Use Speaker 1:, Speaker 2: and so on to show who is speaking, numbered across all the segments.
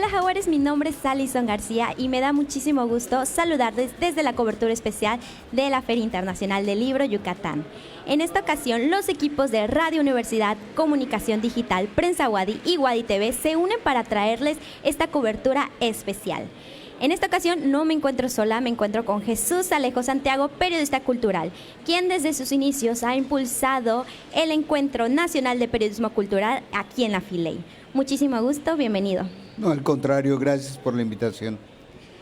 Speaker 1: Hola Jaguares, mi nombre es Alison García y me da muchísimo gusto saludarles desde la cobertura especial de la Feria Internacional del Libro Yucatán. En esta ocasión, los equipos de Radio Universidad, Comunicación Digital, Prensa Wadi y Wadi TV se unen para traerles esta cobertura especial. En esta ocasión no me encuentro sola, me encuentro con Jesús Alejo Santiago, periodista cultural, quien desde sus inicios ha impulsado el Encuentro Nacional de Periodismo Cultural aquí en la FILEI. Muchísimo gusto, bienvenido.
Speaker 2: No, al contrario, gracias por la invitación.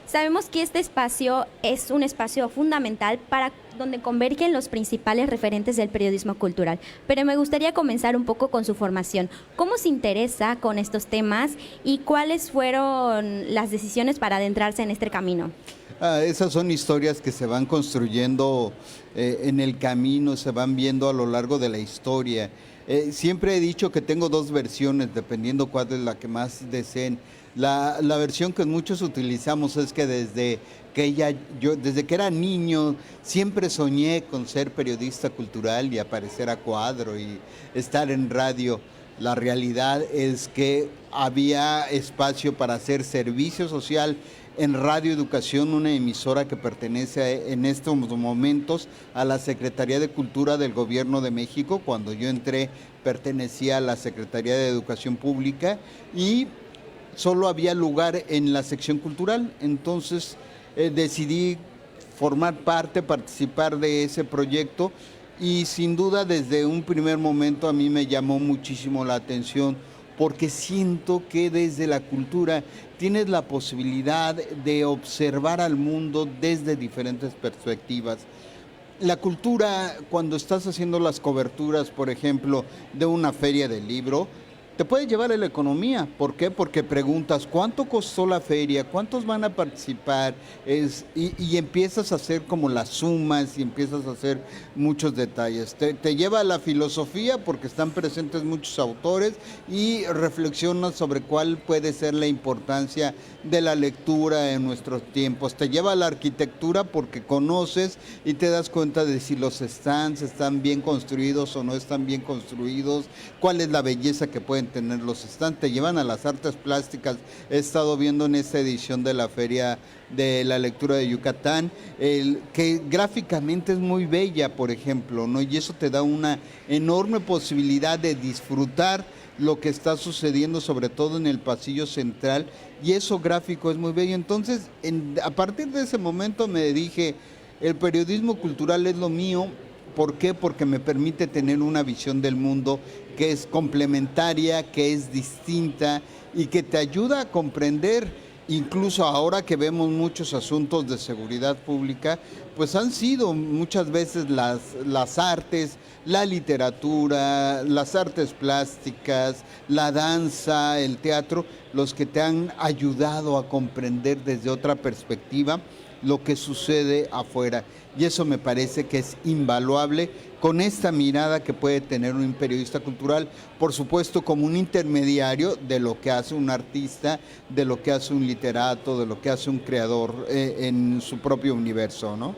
Speaker 1: Sabemos que este espacio es un espacio fundamental para donde convergen los principales referentes del periodismo cultural, pero me gustaría comenzar un poco con su formación. ¿Cómo se interesa con estos temas y cuáles fueron las decisiones para adentrarse en este camino?
Speaker 2: Esas son historias que se van construyendo en el camino, se van viendo a lo largo de la historia. Siempre he dicho que tengo dos versiones, dependiendo cuál es la que más deseen. La versión que muchos utilizamos es que desde que era niño siempre soñé con ser periodista cultural y aparecer a cuadro y estar en radio. La realidad es que había espacio para hacer servicio social en Radio Educación, una emisora que pertenece en estos momentos a la Secretaría de Cultura del Gobierno de México. Cuando yo entré pertenecía a la Secretaría de Educación Pública y solo había lugar en la sección cultural. Entonces decidí formar parte, participar de ese proyecto y sin duda desde un primer momento a mí me llamó muchísimo la atención porque siento que desde la cultura tienes la posibilidad de observar al mundo desde diferentes perspectivas. La cultura, cuando estás haciendo las coberturas, por ejemplo, de una feria del libro, te puede llevar a la economía. ¿Por qué? Porque preguntas, ¿cuánto costó la feria? ¿Cuántos van a participar? Y empiezas a hacer como las sumas y empiezas a hacer muchos detalles. Te lleva a la filosofía porque están presentes muchos autores y reflexionas sobre cuál puede ser la importancia de la lectura en nuestros tiempos. Te lleva a la arquitectura porque conoces y te das cuenta de si los stands están bien construidos o no están bien construidos, cuál es la belleza que pueden tener los stands. Te llevan a las artes plásticas. He estado viendo en esta edición de la Feria de la Lectura de Yucatán, que gráficamente es muy bella, por ejemplo, ¿no? Y eso te da una enorme posibilidad de disfrutar lo que está sucediendo, sobre todo en el pasillo central, y eso gráfico es muy bello. Entonces, a partir de ese momento me dije, el periodismo cultural es lo mío. ¿Por qué? Porque me permite tener una visión del mundo que es complementaria, que es distinta y que te ayuda a comprender, incluso ahora que vemos muchos asuntos de seguridad pública, pues han sido muchas veces las artes, la literatura, las artes plásticas, la danza, el teatro, los que te han ayudado a comprender desde otra perspectiva lo que sucede afuera. Y eso me parece que es invaluable con esta mirada que puede tener un periodista cultural, por supuesto como un intermediario de lo que hace un artista, de lo que hace un literato, de lo que hace un creador en su propio universo, ¿no?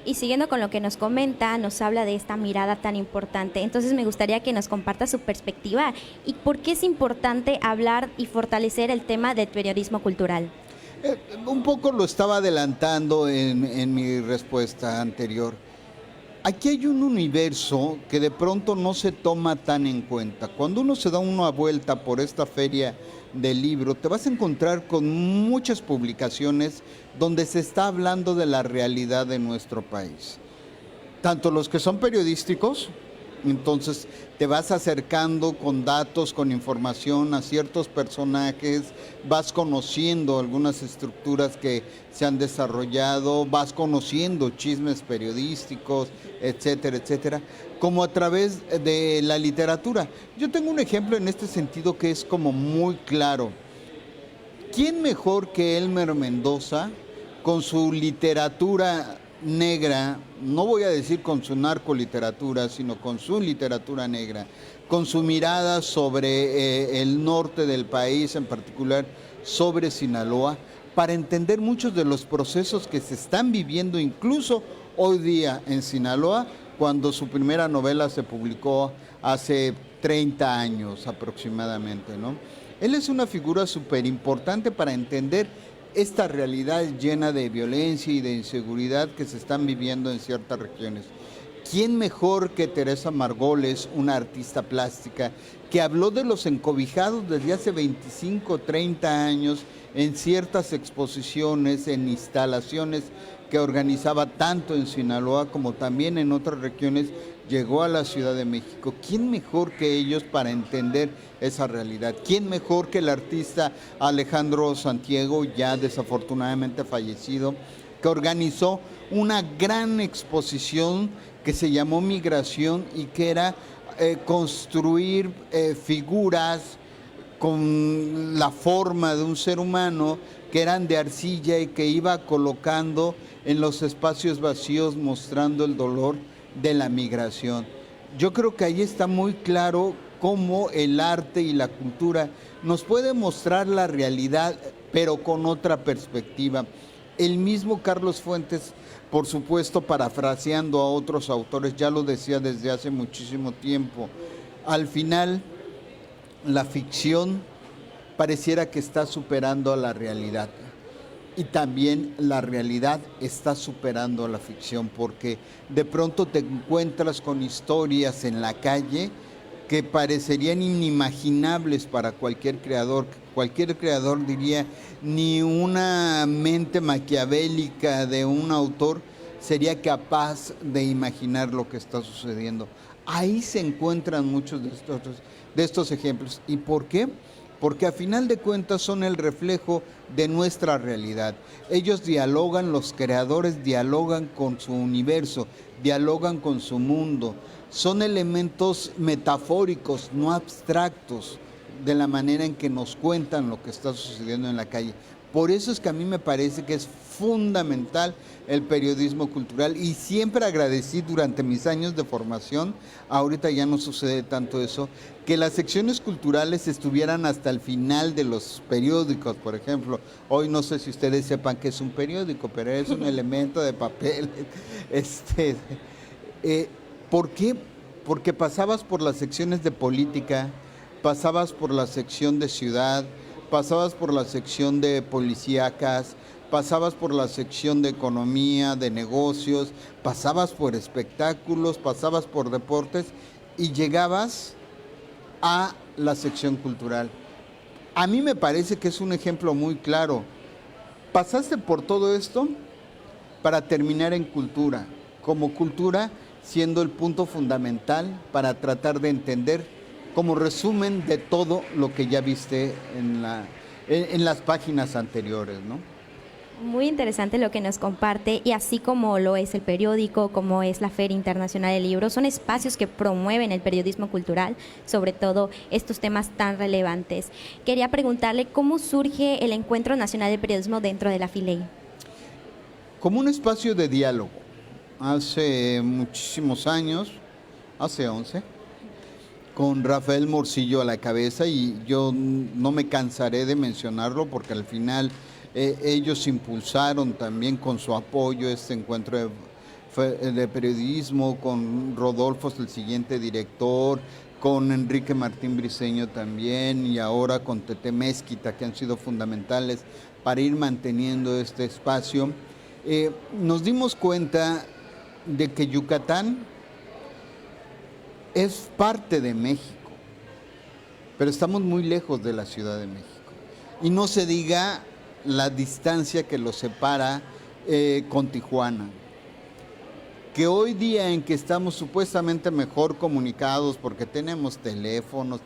Speaker 1: Y siguiendo con lo que nos comenta, nos habla de esta mirada tan importante. Entonces me gustaría que nos comparta su perspectiva y por qué es importante hablar y fortalecer el tema del periodismo cultural.
Speaker 2: Un poco lo estaba adelantando en mi respuesta anterior. Aquí hay un universo que de pronto no se toma tan en cuenta. Cuando uno se da una vuelta por esta feria del libro, te vas a encontrar con muchas publicaciones donde se está hablando de la realidad de nuestro país. Tanto los que son periodísticos, entonces te vas acercando con datos, con información a ciertos personajes, vas conociendo algunas estructuras que se han desarrollado, vas conociendo chismes periodísticos, etcétera, etcétera, como a través de la literatura. Yo tengo un ejemplo en este sentido que es como muy claro. ¿Quién mejor que Elmer Mendoza con su literatura negra, no voy a decir con su narcoliteratura, sino con su literatura negra, con su mirada sobre el norte del país, en particular sobre Sinaloa, para entender muchos de los procesos que se están viviendo incluso hoy día en Sinaloa, cuando su primera novela se publicó hace 30 años aproximadamente, ¿no? Él es una figura súper importante para entender esta realidad llena de violencia y de inseguridad que se están viviendo en ciertas regiones. ¿Quién mejor que Teresa Margoles, una artista plástica, que habló de los encobijados desde hace 25, 30 años en ciertas exposiciones, en instalaciones que organizaba tanto en Sinaloa como también en otras regiones, llegó a la Ciudad de México? ¿Quién mejor que ellos para entender esa realidad? ¿Quién mejor que el artista Alejandro Santiago, ya desafortunadamente fallecido, que organizó una gran exposición que se llamó Migración y que era construir figuras con la forma de un ser humano, que eran de arcilla y que iba colocando en los espacios vacíos mostrando el dolor de la migración? Yo creo que ahí está muy claro cómo el arte y la cultura nos puede mostrar la realidad, pero con otra perspectiva. El mismo Carlos Fuentes, por supuesto, parafraseando a otros autores, ya lo decía desde hace muchísimo tiempo, al final la ficción pareciera que está superando a la realidad. Y también la realidad está superando a la ficción, porque de pronto te encuentras con historias en la calle que parecerían inimaginables para cualquier creador. Cualquier creador diría, ni una mente maquiavélica de un autor sería capaz de imaginar lo que está sucediendo. Ahí se encuentran muchos de estos ejemplos. ¿Y por qué? Porque a final de cuentas son el reflejo de nuestra realidad. Ellos dialogan, los creadores dialogan con su universo, dialogan con su mundo. Son elementos metafóricos, no abstractos, de la manera en que nos cuentan lo que está sucediendo en la calle. Por eso es que a mí me parece que es fundamental el periodismo cultural, y siempre agradecí durante mis años de formación, ahorita ya no sucede tanto eso, que las secciones culturales estuvieran hasta el final de los periódicos. Por ejemplo, hoy no sé si ustedes sepan que es un periódico, pero es un elemento de papel. ¿Por qué? Porque pasabas por las secciones de política, pasabas por la sección de ciudad, pasabas por la sección de policíacas, pasabas por la sección de economía, de negocios, pasabas por espectáculos, pasabas por deportes y llegabas a la sección cultural. A mí me parece que es un ejemplo muy claro. Pasaste por todo esto para terminar en cultura, como cultura siendo el punto fundamental para tratar de entender como resumen de todo lo que ya viste en las páginas anteriores, ¿no?
Speaker 1: Muy interesante lo que nos comparte, y así como lo es el periódico, como es la Feria Internacional del Libro, son espacios que promueven el periodismo cultural, sobre todo estos temas tan relevantes. Quería preguntarle cómo surge el Encuentro Nacional de Periodismo dentro de la FILEI.
Speaker 2: Como un espacio de diálogo. Hace muchísimos años, hace 11, con Rafael Morcillo a la cabeza, y yo no me cansaré de mencionarlo porque al final ellos impulsaron también con su apoyo este encuentro de periodismo, con Rodolfo, el siguiente director, con Enrique Martín Briceño también, y ahora con Tete Mezquita, que han sido fundamentales para ir manteniendo este espacio. Nos dimos cuenta de que Yucatán es parte de México, pero estamos muy lejos de la Ciudad de México. Y no se diga la distancia que los separa con Tijuana. Que hoy día en que estamos supuestamente mejor comunicados porque tenemos teléfonos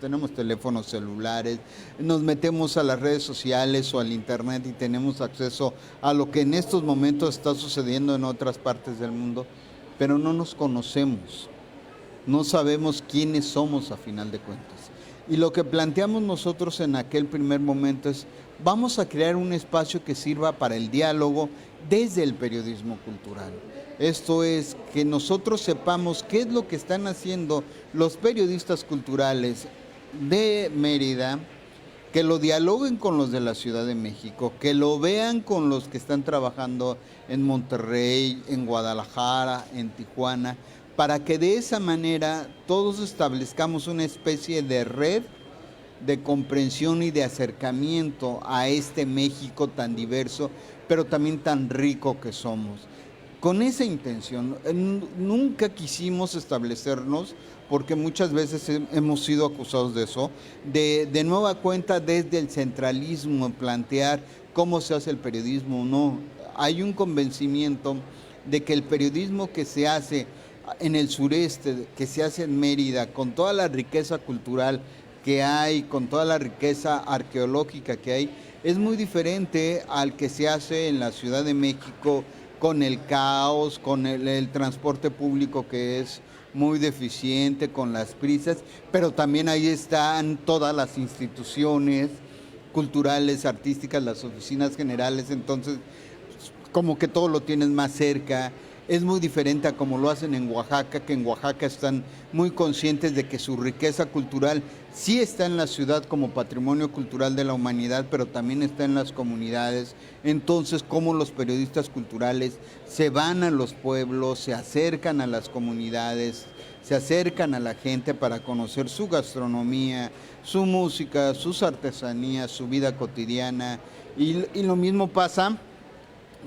Speaker 2: celulares, nos metemos a las redes sociales o al internet y tenemos acceso a lo que en estos momentos está sucediendo en otras partes del mundo, pero no nos conocemos. No sabemos quiénes somos a final de cuentas. Y lo que planteamos nosotros en aquel primer momento es, vamos a crear un espacio que sirva para el diálogo desde el periodismo cultural. Esto es, que nosotros sepamos qué es lo que están haciendo los periodistas culturales de Mérida, que lo dialoguen con los de la Ciudad de México, que lo vean con los que están trabajando en Monterrey, en Guadalajara, en Tijuana, para que de esa manera todos establezcamos una especie de red de comprensión y de acercamiento a este México tan diverso, pero también tan rico que somos. Con esa intención, nunca quisimos establecernos, porque muchas veces hemos sido acusados de eso, de nueva cuenta desde el centralismo, plantear cómo se hace el periodismo. No, hay un convencimiento de que el periodismo que se hace en el sureste, que se hace en Mérida, con toda la riqueza cultural que hay, con toda la riqueza arqueológica que hay, es muy diferente al que se hace en la Ciudad de México, con el caos, con el transporte público que es muy deficiente, con las prisas, pero también ahí están todas las instituciones culturales, artísticas, las oficinas generales, entonces como que todo lo tienes más cerca. Es muy diferente a como lo hacen en Oaxaca, que en Oaxaca están muy conscientes de que su riqueza cultural sí está en la ciudad como patrimonio cultural de la humanidad, pero también está en las comunidades. Entonces, cómo los periodistas culturales se van a los pueblos, se acercan a las comunidades, se acercan a la gente para conocer su gastronomía, su música, sus artesanías, su vida cotidiana. Y lo mismo pasa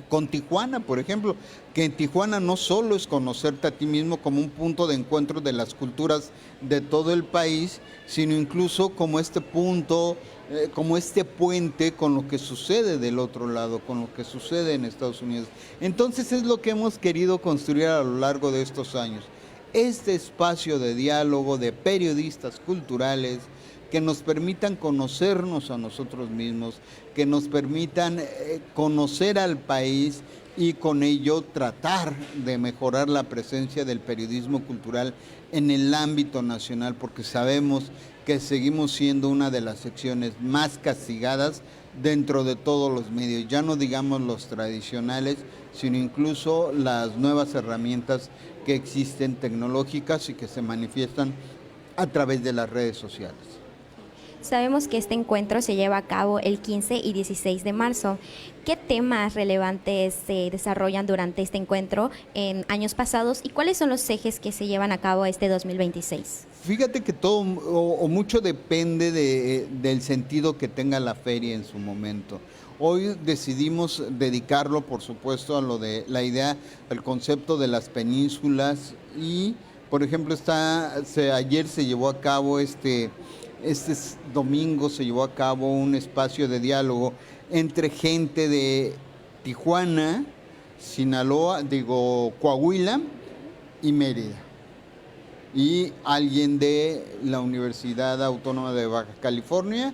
Speaker 2: con Tijuana, por ejemplo, que en Tijuana no solo es conocerte a ti mismo como un punto de encuentro de las culturas de todo el país, sino incluso como este punto, como este puente con lo que sucede del otro lado, con lo que sucede en Estados Unidos. Entonces es lo que hemos querido construir a lo largo de estos años. Este espacio de diálogo de periodistas culturales que nos permitan conocernos a nosotros mismos, que nos permitan conocer al país y con ello tratar de mejorar la presencia del periodismo cultural en el ámbito nacional, porque sabemos que seguimos siendo una de las secciones más castigadas dentro de todos los medios, ya no digamos los tradicionales, sino incluso las nuevas herramientas que existen tecnológicas y que se manifiestan a través de las redes sociales.
Speaker 1: Sabemos que este encuentro se lleva a cabo el 15 y 16 de marzo. ¿Qué temas relevantes se desarrollan durante este encuentro en años pasados y cuáles son los ejes que se llevan a cabo este 2026?
Speaker 2: Fíjate que todo o mucho depende del sentido que tenga la feria en su momento. Hoy decidimos dedicarlo, por supuesto, a lo de la idea, el concepto de las penínsulas y, por ejemplo, ayer se llevó a cabo este domingo se llevó a cabo un espacio de diálogo entre gente de Tijuana, Sinaloa, Coahuila y Mérida. Y alguien de la Universidad Autónoma de Baja California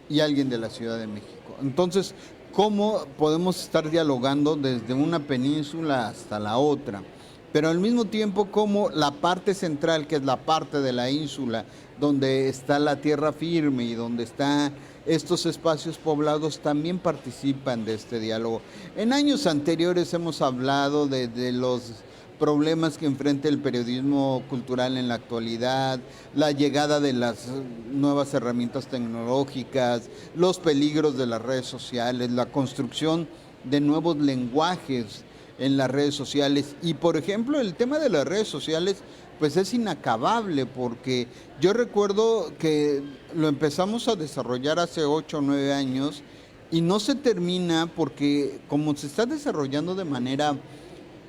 Speaker 2: y alguien de la Ciudad de México. Entonces, ¿cómo podemos estar dialogando desde una península hasta la otra? Pero al mismo tiempo como la parte central, que es la parte de la ínsula, donde está la tierra firme y donde están estos espacios poblados, también participan de este diálogo. En años anteriores hemos hablado de los problemas que enfrenta el periodismo cultural en la actualidad, la llegada de las nuevas herramientas tecnológicas, los peligros de las redes sociales, la construcción de nuevos lenguajes en las redes sociales. Y por ejemplo, el tema de las redes sociales pues es inacabable, porque yo recuerdo que lo empezamos a desarrollar hace 8 o 9 años y no se termina porque como se está desarrollando de manera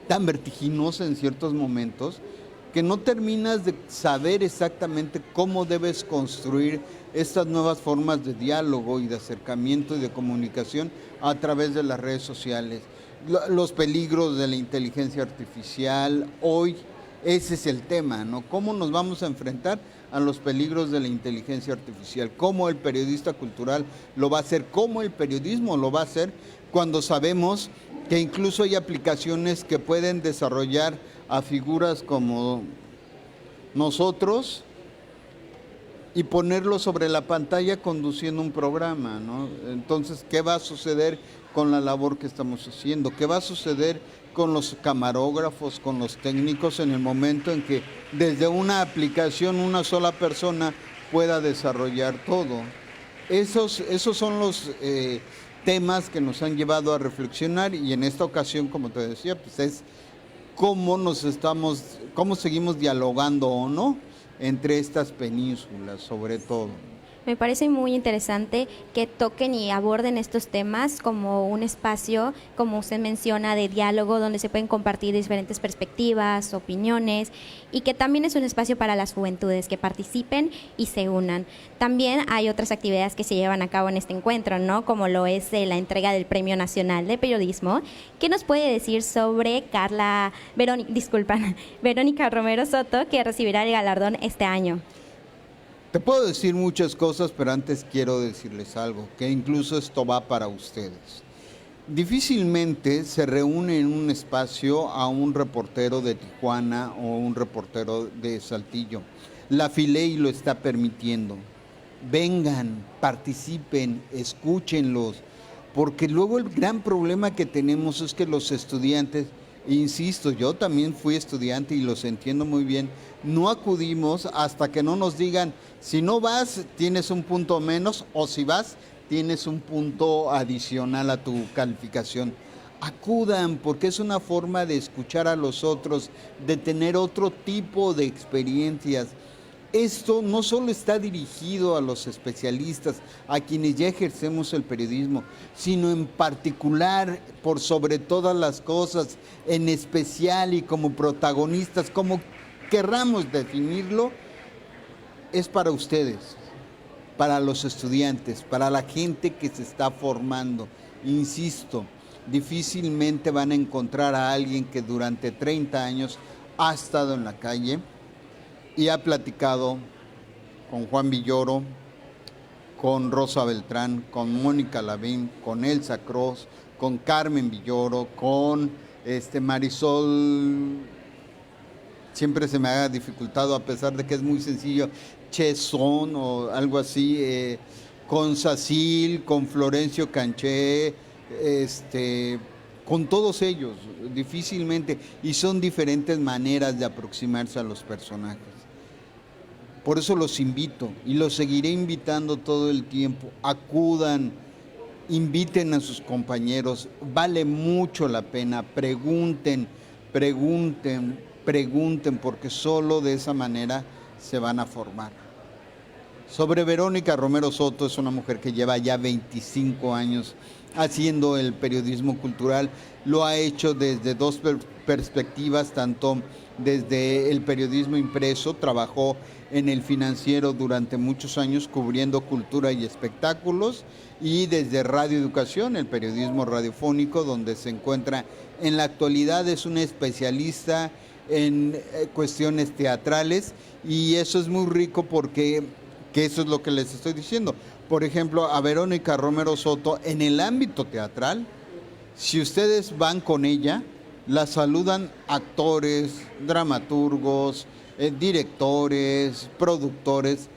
Speaker 2: tan vertiginosa en ciertos momentos, que no terminas de saber exactamente cómo debes construir estas nuevas formas de diálogo y de acercamiento y de comunicación a través de las redes sociales. Los peligros de la inteligencia artificial, hoy ese es el tema, ¿no? ¿Cómo nos vamos a enfrentar a los peligros de la inteligencia artificial? ¿Cómo el periodista cultural lo va a hacer? ¿Cómo el periodismo lo va a hacer cuando sabemos que incluso hay aplicaciones que pueden desarrollar a figuras como nosotros y ponerlo sobre la pantalla conduciendo un programa, ¿no? Entonces, ¿qué va a suceder con la labor que estamos haciendo? ¿Qué va a suceder con los camarógrafos, con los técnicos en el momento en que desde una aplicación una sola persona pueda desarrollar todo? Esos son los temas que nos han llevado a reflexionar, y en esta ocasión, como te decía, pues es cómo seguimos dialogando o no entre estas penínsulas, sobre todo.
Speaker 1: Me parece muy interesante que toquen y aborden estos temas como un espacio, como usted menciona, de diálogo donde se pueden compartir diferentes perspectivas, opiniones y que también es un espacio para las juventudes que participen y se unan. También hay otras actividades que se llevan a cabo en este encuentro, ¿no? Como lo es la entrega del Premio Nacional de Periodismo. ¿Qué nos puede decir sobre Verónica Romero Soto, que recibirá el galardón este año?
Speaker 2: Te puedo decir muchas cosas, pero antes quiero decirles algo, que incluso esto va para ustedes. Difícilmente se reúne en un espacio a un reportero de Tijuana o un reportero de Saltillo. La Filey lo está permitiendo. Vengan, participen, escúchenlos, porque luego el gran problema que tenemos es que los estudiantes, insisto, yo también fui estudiante y los entiendo muy bien, no acudimos hasta que no nos digan, si no vas tienes un punto menos o si vas tienes un punto adicional a tu calificación. Acudan porque es una forma de escuchar a los otros, de tener otro tipo de experiencias. Esto no solo está dirigido a los especialistas, a quienes ya ejercemos el periodismo, sino en particular, por sobre todas las cosas, en especial y como protagonistas, como querramos definirlo, es para ustedes, para los estudiantes, para la gente que se está formando. Insisto, difícilmente van a encontrar a alguien que durante 30 años ha estado en la calle y ha platicado con Juan Villoro, con Rosa Beltrán, con Mónica Lavín, con Elsa Cross, con Carmen Villoro, con Marisol, siempre se me ha dificultado a pesar de que es muy sencillo, Chezón o algo así, con Sacil, con Florencio Canché, con todos ellos, difícilmente, y son diferentes maneras de aproximarse a los personajes. Por eso los invito y los seguiré invitando todo el tiempo. Acudan, inviten a sus compañeros, vale mucho la pena, pregunten, porque solo de esa manera se van a formar. Sobre Verónica Romero Soto, es una mujer que lleva ya 25 años haciendo el periodismo cultural. Lo ha hecho desde dos perspectivas, tanto desde el periodismo impreso, trabajó en El Financiero durante muchos años cubriendo cultura y espectáculos, y desde Radio Educación, el periodismo radiofónico, donde se encuentra en la actualidad, es una especialista en cuestiones teatrales, y eso es muy rico porque eso es lo que les estoy diciendo. Por ejemplo, a Verónica Romero Soto, en el ámbito teatral, si ustedes van con ella, la saludan actores, dramaturgos, directores, productores,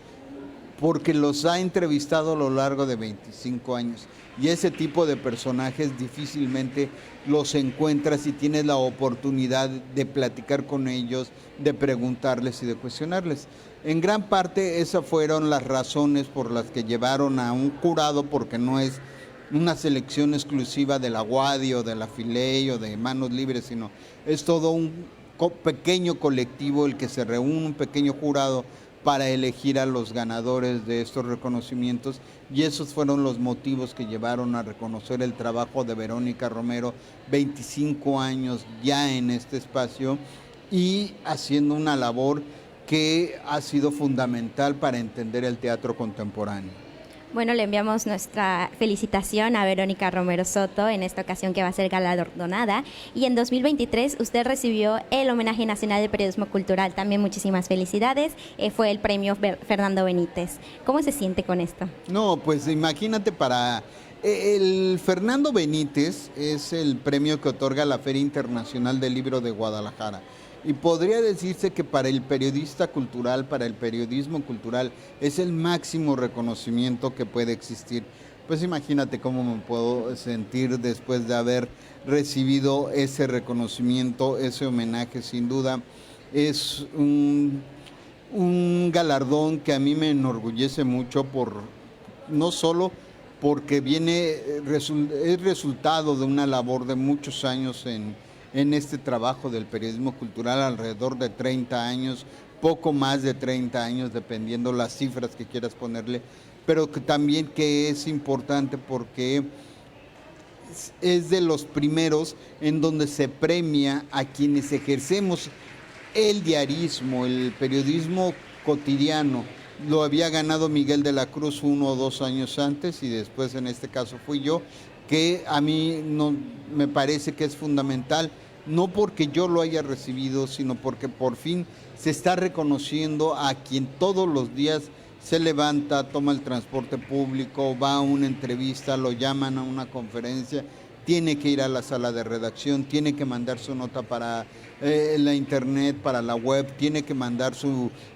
Speaker 2: porque los ha entrevistado a lo largo de 25 años. Y ese tipo de personajes difícilmente los encuentras si tienes la oportunidad de platicar con ellos, de preguntarles y de cuestionarles. En gran parte esas fueron las razones por las que llevaron a un jurado, porque no es una selección exclusiva de la UADY o de la Filey o de Manos Libres, sino es todo un pequeño colectivo el que se reúne, un pequeño jurado para elegir a los ganadores de estos reconocimientos, y esos fueron los motivos que llevaron a reconocer el trabajo de Verónica Romero, 25 años ya en este espacio y haciendo una labor que ha sido fundamental para entender el teatro contemporáneo.
Speaker 1: Bueno, le enviamos nuestra felicitación a Verónica Romero Soto en esta ocasión que va a ser galardonada, y en 2023 usted recibió el Homenaje Nacional de Periodismo Cultural. También muchísimas felicidades, fue el premio Fernando Benítez. ¿Cómo se siente con esto?
Speaker 2: No, pues imagínate, el Fernando Benítez es el premio que otorga la Feria Internacional del Libro de Guadalajara. Y podría decirse que para el periodista cultural, para el periodismo cultural, es el máximo reconocimiento que puede existir. Pues imagínate cómo me puedo sentir después de haber recibido ese reconocimiento, ese homenaje. Sin duda es un galardón que a mí me enorgullece mucho, no solo porque es resultado de una labor de muchos años en este trabajo del periodismo cultural, alrededor de 30 años, poco más de 30 años, dependiendo las cifras que quieras ponerle, pero que también que es importante porque es de los primeros en donde se premia a quienes ejercemos el diarismo, el periodismo cotidiano. Lo había ganado Miguel de la Cruz 1 o 2 años antes y después en este caso fui yo, que a mí no, me parece que es fundamental, no porque yo lo haya recibido, sino porque por fin se está reconociendo a quien todos los días se levanta, toma el transporte público, va a una entrevista, lo llaman a una conferencia, tiene que ir a la sala de redacción, tiene que mandar su nota para la internet, para la web, tiene que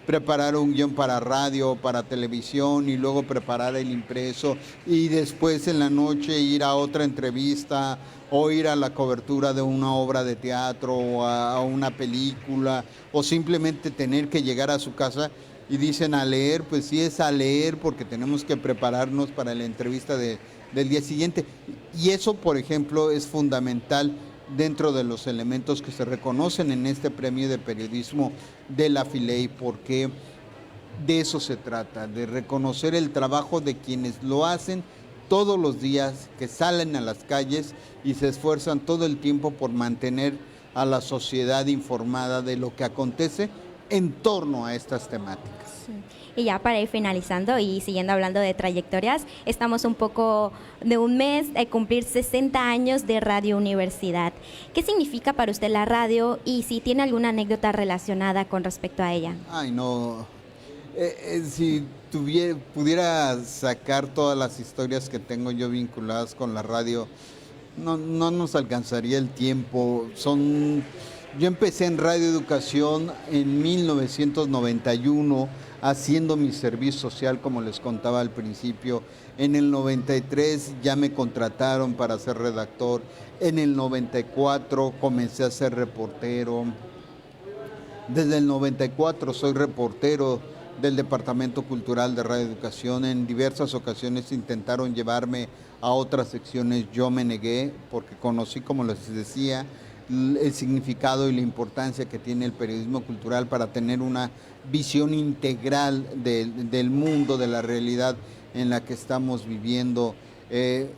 Speaker 2: preparar un guión para radio, para televisión y luego preparar el impreso y después en la noche ir a otra entrevista o ir a la cobertura de una obra de teatro o a una película o simplemente tener que llegar a su casa y dicen a leer, pues sí es a leer porque tenemos que prepararnos para la entrevista del día siguiente. Y eso, por ejemplo, es fundamental dentro de los elementos que se reconocen en este premio de periodismo de la Filey, porque de eso se trata, de reconocer el trabajo de quienes lo hacen todos los días, que salen a las calles y se esfuerzan todo el tiempo por mantener a la sociedad informada de lo que acontece en torno a estas temáticas.
Speaker 1: Sí. Y ya para ir finalizando y siguiendo hablando de trayectorias, estamos un poco de un mes de cumplir 60 años de Radio Universidad. ¿Qué significa para usted la radio y si tiene alguna anécdota relacionada con respecto a ella?
Speaker 2: Ay, no. Si pudiera sacar todas las historias que tengo yo vinculadas con la radio, no nos alcanzaría el tiempo. Yo empecé en Radio Educación en 1991 haciendo mi servicio social, como les contaba al principio. En el 93 ya me contrataron para ser redactor. En el 94 comencé a ser reportero. Desde el 94 soy reportero del Departamento Cultural de Radio Educación. En diversas ocasiones intentaron llevarme a otras secciones. Yo me negué porque conocí, como les decía, el significado y la importancia que tiene el periodismo cultural para tener una visión integral del mundo, de la realidad en la que estamos viviendo.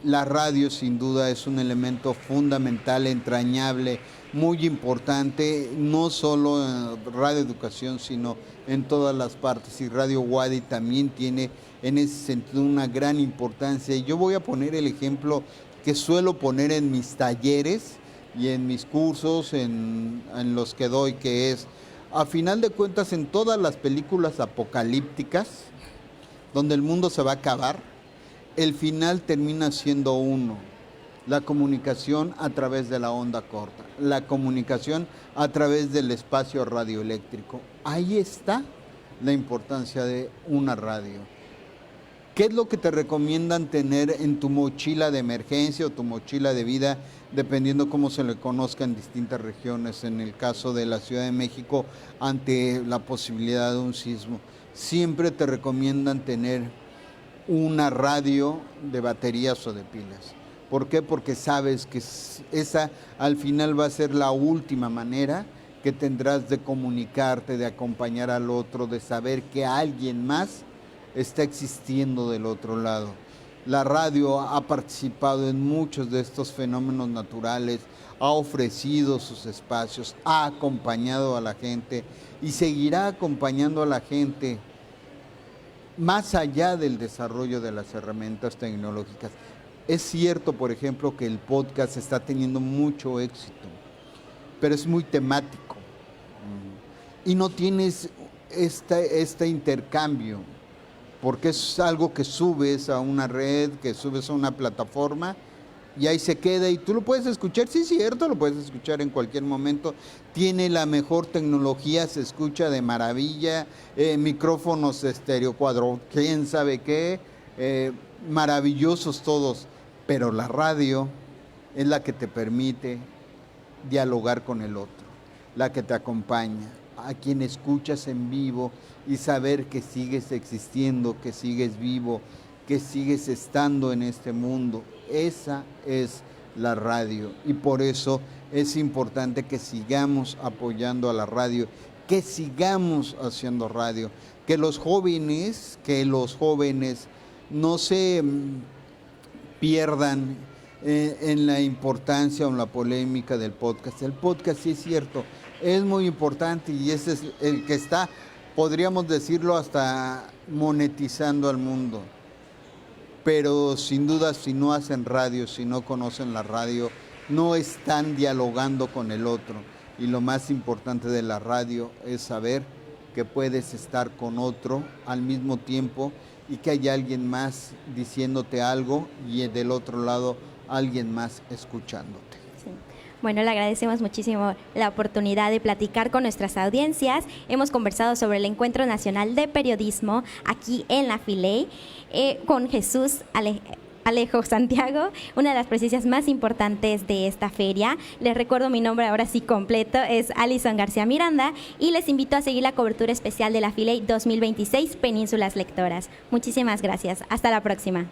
Speaker 2: La radio sin duda es un elemento fundamental, entrañable, muy importante, no solo en Radio Educación, sino en todas las partes. Y Radio Wadi también tiene en ese sentido una gran importancia. Y yo voy a poner el ejemplo que suelo poner en mis talleres y en mis cursos, en los que doy, que es, a final de cuentas, en todas las películas apocalípticas, donde el mundo se va a acabar, el final termina siendo uno: la comunicación a través de la onda corta, la comunicación a través del espacio radioeléctrico. Ahí está la importancia de una radio. ¿Qué es lo que te recomiendan tener en tu mochila de emergencia o tu mochila de vida, dependiendo cómo se le conozca en distintas regiones? En el caso de la Ciudad de México, ante la posibilidad de un sismo, siempre te recomiendan tener una radio de baterías o de pilas. ¿Por qué? Porque sabes que esa al final va a ser la última manera que tendrás de comunicarte, de acompañar al otro, de saber que alguien más está existiendo del otro lado. La radio ha participado en muchos de estos fenómenos naturales, ha ofrecido sus espacios, ha acompañado a la gente y seguirá acompañando a la gente más allá del desarrollo de las herramientas tecnológicas. Es cierto, por ejemplo, que el podcast está teniendo mucho éxito, pero es muy temático y no tienes este intercambio, porque es algo que subes a una red, que subes a una plataforma y ahí se queda y tú lo puedes escuchar. Sí, es cierto, lo puedes escuchar en cualquier momento. Tiene la mejor tecnología, se escucha de maravilla, micrófonos estéreo cuadro, quién sabe qué, maravillosos todos, pero la radio es la que te permite dialogar con el otro, la que te acompaña, a quien escuchas en vivo y saber que sigues existiendo, que sigues vivo, que sigues estando en este mundo. Esa es la radio y por eso es importante que sigamos apoyando a la radio, que sigamos haciendo radio, que los jóvenes no se pierdan en la importancia o en la polémica del podcast. El podcast, sí es cierto, es muy importante y ese es el que está, podríamos decirlo, hasta monetizando al mundo. Pero sin duda, si no hacen radio, si no conocen la radio, no están dialogando con el otro. Y lo más importante de la radio es saber que puedes estar con otro al mismo tiempo y que hay alguien más diciéndote algo y del otro lado alguien más escuchándote.
Speaker 1: Sí. Bueno, le agradecemos muchísimo la oportunidad de platicar con nuestras audiencias. Hemos conversado sobre el Encuentro Nacional de Periodismo aquí en la FILEI con Jesús Alejo Santiago, una de las presencias más importantes de esta feria. Les recuerdo mi nombre ahora sí completo, es Alison García Miranda, y les invito a seguir la cobertura especial de la FILEI 2026 Penínsulas Lectoras. Muchísimas gracias. Hasta la próxima.